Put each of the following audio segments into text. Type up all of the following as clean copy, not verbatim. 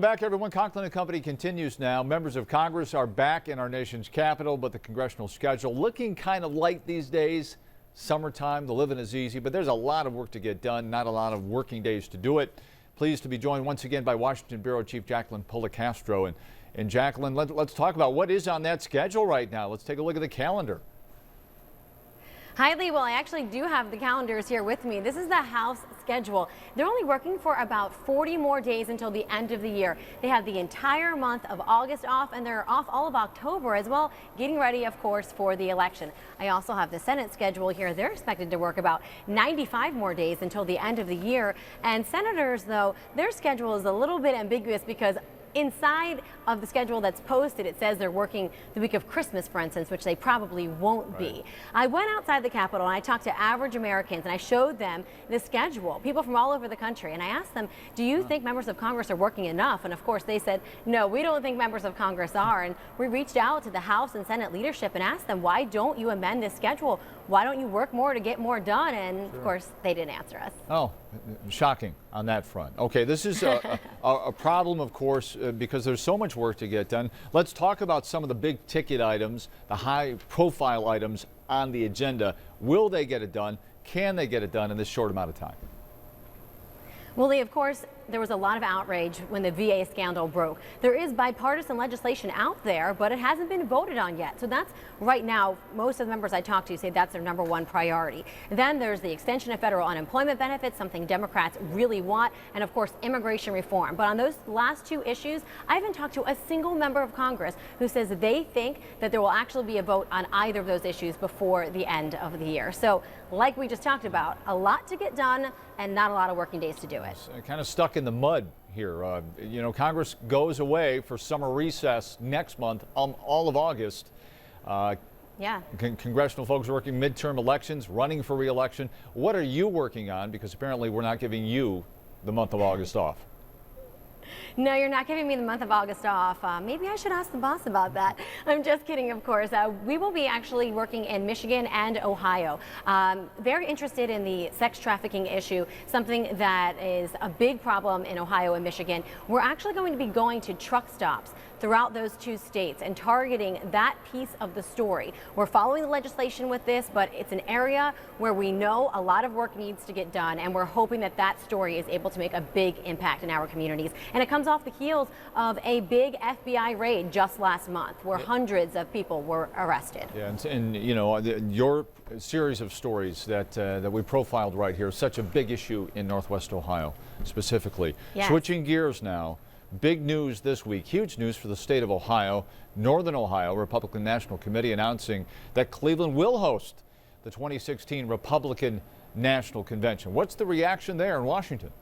Back, everyone. Conklin and Company continues now. Members of Congress are back in our nation's capital, but the congressional schedule looking kind of light these days. Summertime, the living is easy, but there's a lot of work to get done, not a lot of working days to do it. Pleased to be joined once again by Washington Bureau Chief Jacqueline Policastro. And Jacqueline, let's talk about what is on that schedule right now. Let's take a look at the calendar. Hi, Lee. Well, I actually do have the calendars here with me. This is the House schedule. They're only working for about 40 more days until the end of the year. They have the entire month of August off, and they're off all of October as well, getting ready, of course, for the election. I also have the Senate schedule here. They're expected to work about 95 more days until the end of the year. And senators, though, their schedule is a little bit ambiguous because inside of the schedule that's posted, it says they're working the week of Christmas, for instance, which they probably won't be. I went outside the Capitol and I talked to average Americans and I showed them the schedule, people from all over the country, and I asked them, do you think members of Congress are working enough? And of course they said, no, we don't think members of Congress are. And we reached out to the House and Senate leadership and asked them, why don't you amend this schedule? Why don't you work more to get more done? And of course they didn't answer us. Oh, shocking on that front. Okay, this is a problem, of course, because there's so much work to get done. Let's talk about some of the big ticket items, the high profile items on the agenda. Will they get it done? Can they get it done in this short amount of time? Well, Lee, of course, there was a lot of outrage when the VA scandal broke. There is bipartisan legislation out there, but it hasn't been voted on yet. So that's right now, most of the members I talk to say that's their #1 priority. Then there's the extension of federal unemployment benefits, something Democrats really want, and of course, immigration reform. But on those last two issues, I haven't talked to a single member of Congress who says they think that there will actually be a vote on either of those issues before the end of the year. So like we just talked about, a lot to get done and not a lot of working days to do it. Kind of stuck in the mud here. You know, Congress goes away for summer recess next month, all of August. Yeah. Congressional folks working midterm elections, running for re-election. What are you working on? Because apparently we're not giving you the month of August off. No, you're not giving me the month of August off. Maybe I should ask the boss about that. I'm just kidding, of course. We will be actually working in Michigan and Ohio. Very interested in the sex trafficking issue, something that is a big problem in Ohio and Michigan. We're actually going to be going to truck stops throughout those two states and targeting that piece of the story. We're following the legislation with this, but it's an area where we know a lot of work needs to get done, and we're hoping that that story is able to make a big impact in our communities. And it comes off the heels of a big FBI raid just last month where hundreds of people were arrested. Yeah, and you know, your series of stories that we profiled right here is such a big issue in Northwest Ohio specifically. Yes. Switching gears now. Big news this week, huge news for the state of Ohio. Northern Ohio Republican National Committee announcing that Cleveland will host the 2016 Republican National Convention. What's the reaction there in Washington?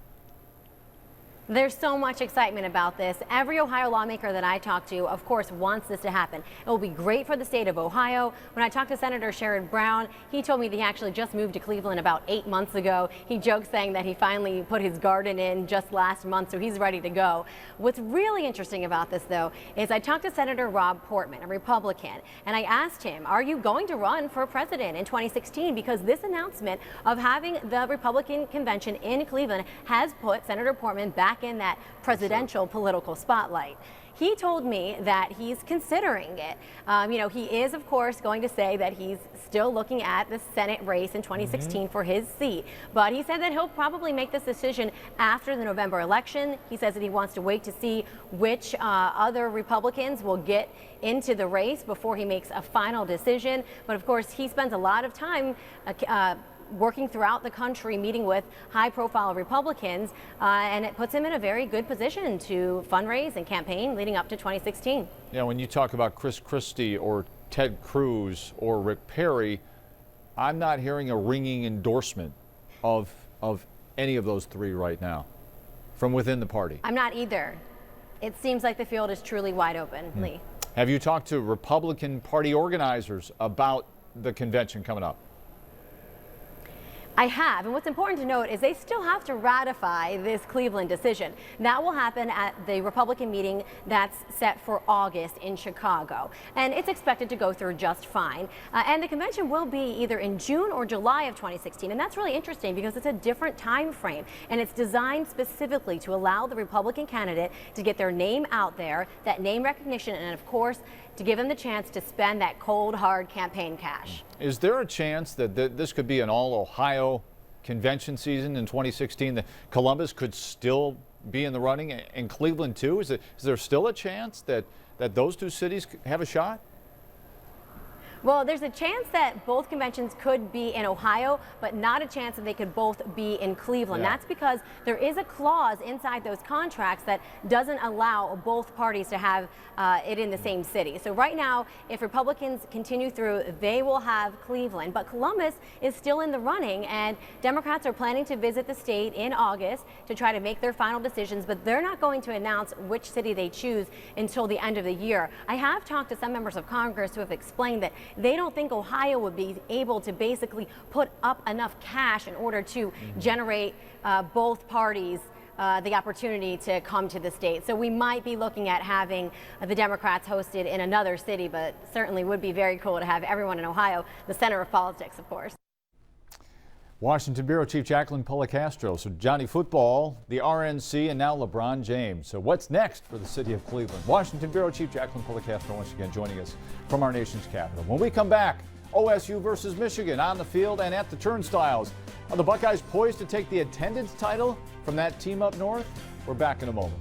There's so much excitement about this. Every Ohio lawmaker that I talk to, of course, wants this to happen. It will be great for the state of Ohio. When I talked to Senator Sherrod Brown, he told me that he actually just moved to Cleveland about 8 months ago. He jokes saying that he finally put his garden in just last month, so he's ready to go. What's really interesting about this, though, is I talked to Senator Rob Portman, a Republican, and I asked him, are you going to run for president in 2016? Because this announcement of having the Republican convention in Cleveland has put Senator Portman back in that presidential political spotlight. He told me that he's considering it. You know, he is, of course, going to say that he's still looking at the Senate race in 2016 for his seat. But he said that he'll probably make this decision after the November election. He says that he wants to wait to see which other Republicans will get into the race before he makes a final decision. But of course, he spends a lot of time working throughout the country, meeting with high-profile Republicans, and it puts him in a very good position to fundraise and campaign leading up to 2016. Yeah, when you talk about Chris Christie or Ted Cruz or Rick Perry, I'm not hearing a ringing endorsement of any of those three right now from within the party. I'm not either. It seems like the field is truly wide open, Lee. Have you talked to Republican Party organizers about the convention coming up? I have, and what's important to note is they still have to ratify this Cleveland decision. That will happen at the Republican meeting that's set for August in Chicago, and it's expected to go through just fine. And the convention will be either in June or July of 2016, and that's really interesting because it's a different time frame, and it's designed specifically to allow the Republican candidate to get their name out there, that name recognition, and of course, to give them the chance to spend that cold, hard campaign cash. Is there a chance that this could be an all-Ohio convention season in 2016, that Columbus could still be in the running and Cleveland too? Is there still a chance that those two cities have a shot? Well, there's a chance that both conventions could be in Ohio, but not a chance that they could both be in Cleveland. Yeah. That's because there is a clause inside those contracts that doesn't allow both parties to have it in the same city. So right now, if Republicans continue through, they will have Cleveland, but Columbus is still in the running, and Democrats are planning to visit the state in August to try to make their final decisions, but they're not going to announce which city they choose until the end of the year. I have talked to some members of Congress who have explained that they don't think Ohio would be able to basically put up enough cash in order to generate both parties the opportunity to come to the state. So we might be looking at having the Democrats hosted in another city, but certainly would be very cool to have everyone in Ohio, the center of politics, of course. Washington Bureau Chief Jacqueline Policastro. So Johnny football, the RNC, and now LeBron James. So what's next for the city of Cleveland? Washington Bureau Chief Jacqueline Policastro once again joining us from our nation's capital. When we come back, OSU versus Michigan on the field and at the turnstiles. Are the Buckeyes poised to take the attendance title from that team up north? We're back in a moment.